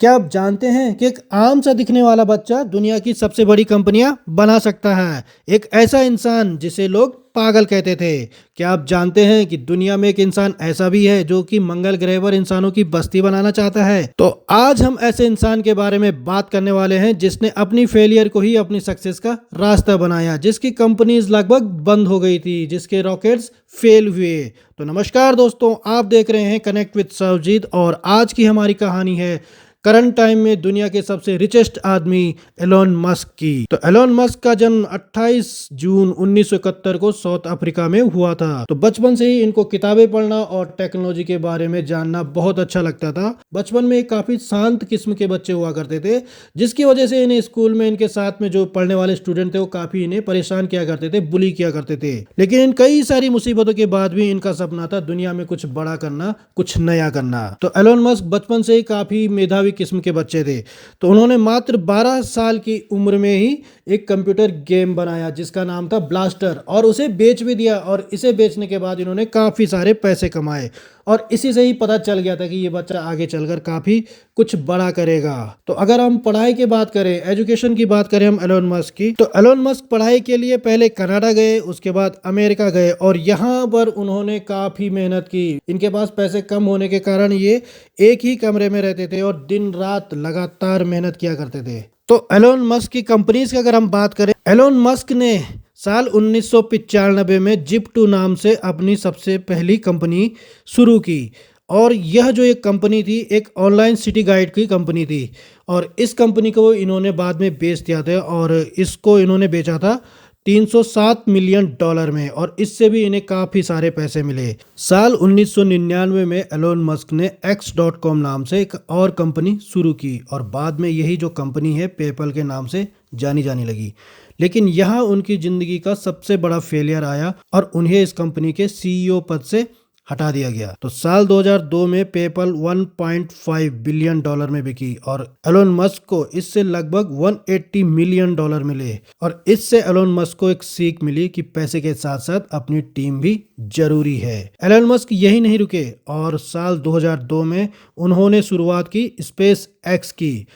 क्या आप जानते हैं कि एक आम सा दिखने वाला बच्चा दुनिया की सबसे बड़ी कंपनियां बना सकता है। एक ऐसा इंसान जिसे लोग पागल कहते थे। क्या आप जानते हैं कि दुनिया में एक इंसान ऐसा भी है जो कि मंगल ग्रह पर इंसानों की बस्ती बनाना चाहता है। तो आज हम ऐसे इंसान के बारे में बात करने वाले हैं जिसने अपनी फेलियर को ही अपनी सक्सेस का रास्ता बनाया, जिसकी कंपनीज लगभग बंद हो गई थी, जिसके रॉकेट्स फेल हुए। तो नमस्कार दोस्तों, आप देख रहे हैं कनेक्ट विद सरजीत और आज की हमारी कहानी है करंट टाइम में दुनिया के सबसे रिचेस्ट आदमी एलोन मस्क की। तो एलोन मस्क का जन्म 28 जून 1971 को साउथ अफ्रीका में हुआ था। तो बचपन से ही इनको किताबें पढ़ना और टेक्नोलॉजी के बारे में जानना बहुत अच्छा लगता था। बचपन में काफी शांत किस्म के बच्चे हुआ करते थे, जिसकी वजह से इन्हें स्कूल में इनके साथ में जो पढ़ने वाले स्टूडेंट थे वो काफी इन्हें परेशान किया करते थे, बुली किया करते थे। लेकिन इन कई सारी मुसीबतों के बाद भी इनका सपना था दुनिया में कुछ बड़ा करना, कुछ नया करना। तो एलोन मस्क बचपन से ही काफी मेधावी किस्म के बच्चे थे। तो उन्होंने मात्र 12 साल की उम्र में ही एक कंप्यूटर गेम बनाया जिसका नाम था ब्लास्टर, और उसे बेच भी दिया। और इसे बेचने के बाद इन्होंने काफी सारे पैसे कमाए और इसी से ही पता चल गया था कि ये बच्चा आगे चलकर काफी कुछ बड़ा करेगा। तो अगर हम पढ़ाई की बात करें, एजुकेशन की बात करें हम एलोन मस्क की, तो एलोन मस्क पढ़ाई के लिए पहले कनाडा गए, उसके बाद अमेरिका गए और यहाँ पर उन्होंने काफी मेहनत की। इनके पास पैसे कम होने के कारण ये एक ही कमरे में रहते थे और दिन रात लगातार मेहनत किया करते थे। तो एलोन मस्क की कंपनीज की अगर हम बात करें, एलोन मस्क ने साल 1995 में जिप2 नाम से अपनी सबसे पहली कंपनी शुरू की। और यह जो एक कंपनी थी, एक ऑनलाइन सिटी गाइड की कंपनी थी। और इस कंपनी को इन्होंने बाद में बेच दिया था और इसको इन्होंने बेचा था $307 मिलियन में, और इससे भी इन्हें काफ़ी सारे पैसे मिले। साल 1999 में एलोन मस्क ने X.com नाम से एक और कंपनी शुरू की और बाद में यही जो कंपनी है पेपल के नाम से जानी जाने लगी। लेकिन यहाँ उनकी ज़िंदगी का सबसे बड़ा फेलियर आया और उन्हें इस कंपनी के सीईओ पद से हटा दिया गया। तो साल 2002 में पेपल $1.5 बिलियन में बिकी और एलोन मस्क को इससे लगभग $180 मिलियन मिले। और इससे एलोन मस्क को एक सीख मिली कि पैसे के साथ साथ अपनी टीम भी जरूरी है। एलोन मस्क यही नहीं रुके और साल 2002 में उन्होंने शुरुआत की स्पेस एक्स की।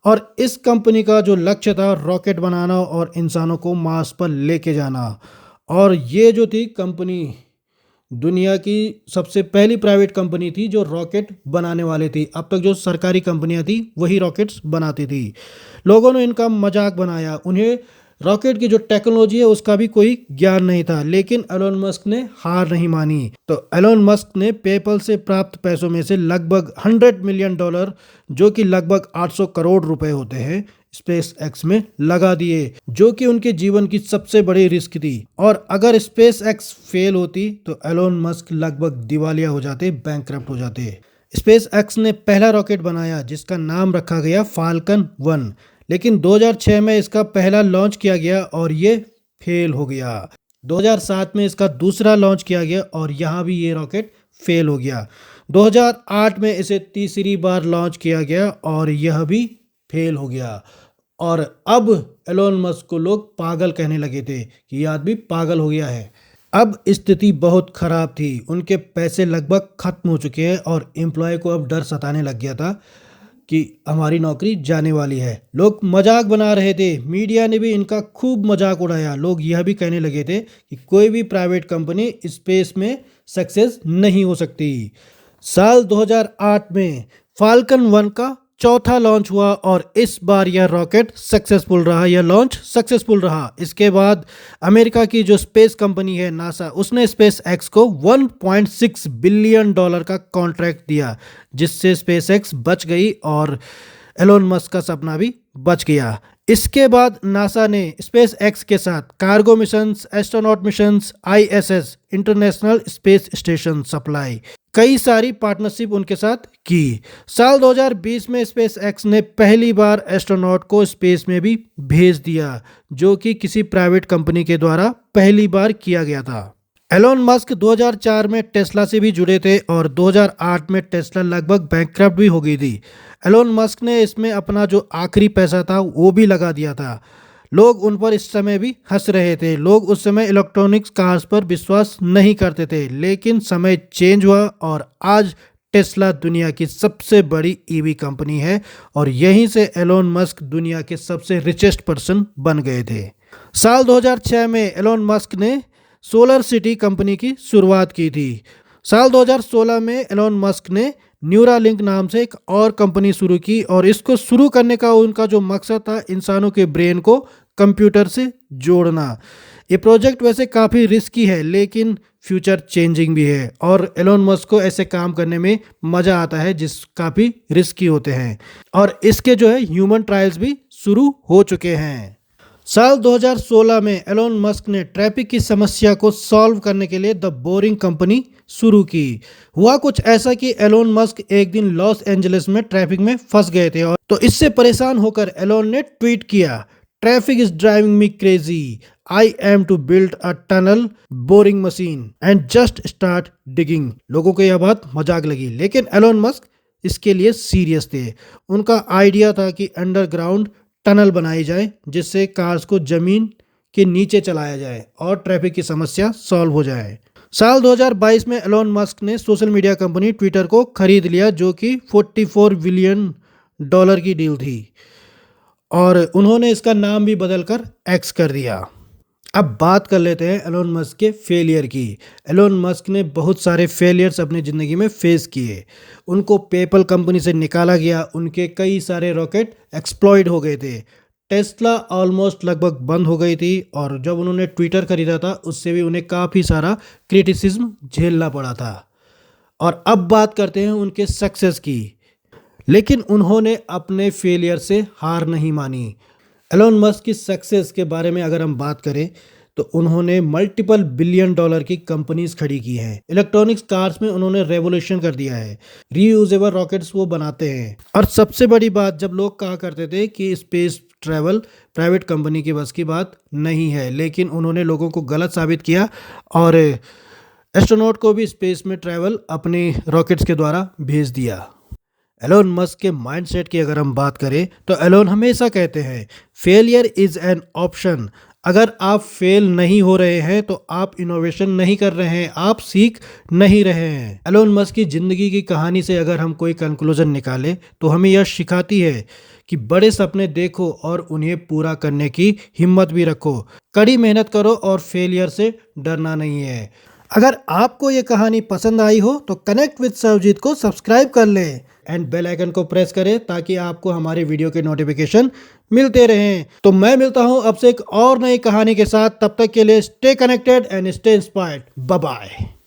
और इस कंपनी का जो लक्ष्य था रॉकेट बनाना और इंसानों को मार्स पर लेके जाना। और ये जो थी कंपनी दुनिया की सबसे पहली प्राइवेट कंपनी थी जो रॉकेट बनाने वाली थी। अब तक जो सरकारी कंपनियां थी वही रॉकेट्स बनाती थी। लोगों ने इनका मजाक बनाया, उन्हें रॉकेट की जो टेक्नोलॉजी है उसका भी कोई ज्ञान नहीं था। लेकिन एलोन मस्क ने हार नहीं मानी। तो एलोन मस्क ने पेपल से प्राप्त पैसों में से लगभग $100 मिलियन, जो कि लगभग 800 करोड़ रुपए होते हैं, स्पेस एक्स में लगा दिए, जो कि उनके जीवन की सबसे बड़ी रिस्क थी। और अगर स्पेस एक्स फेल होती तो एलोन मस्क लगभग दिवालिया हो जाते, बैंकक्रप्ट हो जाते। स्पेस एक्स ने पहला रॉकेट बनाया जिसका नाम रखा गया फाल्कन 1, लेकिन 2006 में इसका पहला लॉन्च किया गया और ये फेल हो गया। 2007 में इसका दूसरा लॉन्च किया गया और यहाँ भी ये रॉकेट फेल हो गया। 2008 में इसे तीसरी बार लॉन्च किया गया और यह भी फेल हो गया। और अब एलोन मस्क को लोग पागल कहने लगे थे कि ये आदमी पागल हो गया है। अब स्थिति बहुत खराब थी, उनके पैसे लगभग खत्म हो चुके हैं और एम्प्लॉय को अब डर सताने लग गया था कि हमारी नौकरी जाने वाली है। लोग मजाक बना रहे थे, मीडिया ने भी इनका खूब मजाक उड़ाया। लोग यह भी कहने लगे थे कि कोई भी प्राइवेट कंपनी स्पेस में सक्सेस नहीं हो सकती। साल 2008 में फाल्कन 1 का चौथा लॉन्च हुआ और इस बार यह रॉकेट सक्सेसफुल रहा, यह लॉन्च सक्सेसफुल रहा। इसके बाद अमेरिका की जो स्पेस कंपनी है नासा, उसने स्पेस एक्स को $1.6 बिलियन का कॉन्ट्रैक्ट दिया, जिससे स्पेस एक्स बच गई और एलोन मस्क का सपना भी बच गया। इसके बाद नासा ने स्पेस एक्स के साथ cargo missions, astronaut missions, ISS international space station supply, कई सारी पार्टनरशिप उनके साथ की। साल 2020 में स्पेस एक्स ने पहली बार एस्ट्रोनॉट को स्पेस में भी भेज दिया, जो कि किसी प्राइवेट कंपनी के द्वारा पहली बार किया गया था। एलोन मस्क 2004 में टेस्ला से भी जुड़े थे और 2008 में टेस्ला लगभग बैंकक्रप्ट भी हो गई थी। एलोन मस्क ने इसमें अपना जो आखिरी पैसा था वो भी लगा दिया था। लोग उन पर इस समय भी हंस रहे थे। लोग उस समय इलेक्ट्रॉनिक्स कार्स पर विश्वास नहीं करते थे, लेकिन समय चेंज हुआ और आज टेस्ला दुनिया की सबसे बड़ी ईवी कंपनी है और यहीं से एलोन मस्क दुनिया के सबसे रिचेस्ट पर्सन बन गए थे। साल 2006 में एलोन मस्क ने सोलर सिटी कंपनी की शुरुआत की थी। साल 2016 में एलोन मस्क ने न्यूरालिंक नाम से एक और कंपनी शुरू की और इसको शुरू करने का उनका जो मकसद था, इंसानों के ब्रेन को कंप्यूटर से जोड़ना। ये प्रोजेक्ट वैसे काफ़ी रिस्की है लेकिन फ्यूचर चेंजिंग भी है और एलोन मस्क को ऐसे काम करने में मज़ा आता है जिस काफ़ी रिस्की होते हैं और इसके जो है ह्यूमन ट्रायल्स भी शुरू हो चुके हैं। साल 2016 में एलोन मस्क ने ट्रैफिक की समस्या को सॉल्व करने के लिए द बोरिंग कंपनी शुरू की। हुआ कुछ ऐसा कि एलोन मस्क एक दिन लॉस एंजलिस में ट्रैफिक में फंस गए थे और तो इससे परेशान होकर एलोन ने ट्वीट किया, traffic is driving me crazy, I am to build a tunnel boring machine and just start digging. लोगों को यह बात मजाक लगी लेकिन एलोन मस्क इसके लिए सीरियस थे। उनका आइडिया था कि अंडरग्राउंड टनल बनाई जाए जिससे कार्स को जमीन के नीचे चलाया जाए और ट्रैफिक की समस्या सॉल्व हो जाए। साल 2022 में एलोन मस्क ने सोशल मीडिया कंपनी ट्विटर को खरीद लिया जो कि $44 बिलियन की डील थी और उन्होंने इसका नाम भी बदलकर एक्स कर दिया। अब बात कर लेते हैं एलोन मस्क के फेलियर की। एलोन मस्क ने बहुत सारे फेलियर्स अपनी ज़िंदगी में फेस किए। उनको पेपल कंपनी से निकाला गया, उनके कई सारे रॉकेट एक्सप्लॉइड हो गए थे, टेस्ला ऑलमोस्ट लगभग बंद हो गई थी और जब उन्होंने ट्विटर खरीदा था उससे भी उन्हें काफ़ी सारा क्रिटिसिज्म झेलना पड़ा था। और अब बात करते हैं उनके सक्सेस की। लेकिन उन्होंने अपने फेलियर से हार नहीं मानी। एलोन मस्क की सक्सेस के बारे में अगर हम बात करें तो उन्होंने मल्टीपल $बिलियन की कंपनीज खड़ी की हैं। इलेक्ट्रॉनिक्स कार्स में उन्होंने रेवोल्यूशन कर दिया है। रीयूजेबल रॉकेट्स वो बनाते हैं और सबसे बड़ी बात, जब लोग कहा करते थे कि स्पेस ट्रैवल प्राइवेट कंपनी की बस की बात नहीं है, लेकिन उन्होंने लोगों को गलत साबित किया और एस्ट्रोनॉट को भी स्पेस में ट्रैवल अपने रॉकेट्स के द्वारा भेज दिया। एलोन मस्क के माइंडसेट की अगर हम बात करें तो एलोन हमेशा कहते हैं फेलियर इज एन ऑप्शन। अगर आप फेल नहीं हो रहे हैं तो आप इनोवेशन नहीं कर रहे हैं, आप सीख नहीं रहे हैं। एलोन मस्क की ज़िंदगी की कहानी से अगर हम कोई कंक्लूजन निकालें तो हमें यह सिखाती है कि बड़े सपने देखो और उन्हें पूरा करने की हिम्मत भी रखो, कड़ी मेहनत करो और फेलियर से डरना नहीं है। अगर आपको ये कहानी पसंद आई हो तो कनेक्ट विद सर्वजीत को सब्सक्राइब कर लें एंड बेल आइकन को प्रेस करें ताकि आपको हमारे वीडियो के नोटिफिकेशन मिलते रहें। तो मैं मिलता हूं अब से एक और नई कहानी के साथ, तब तक के लिए stay connected and stay inspired. Bye bye.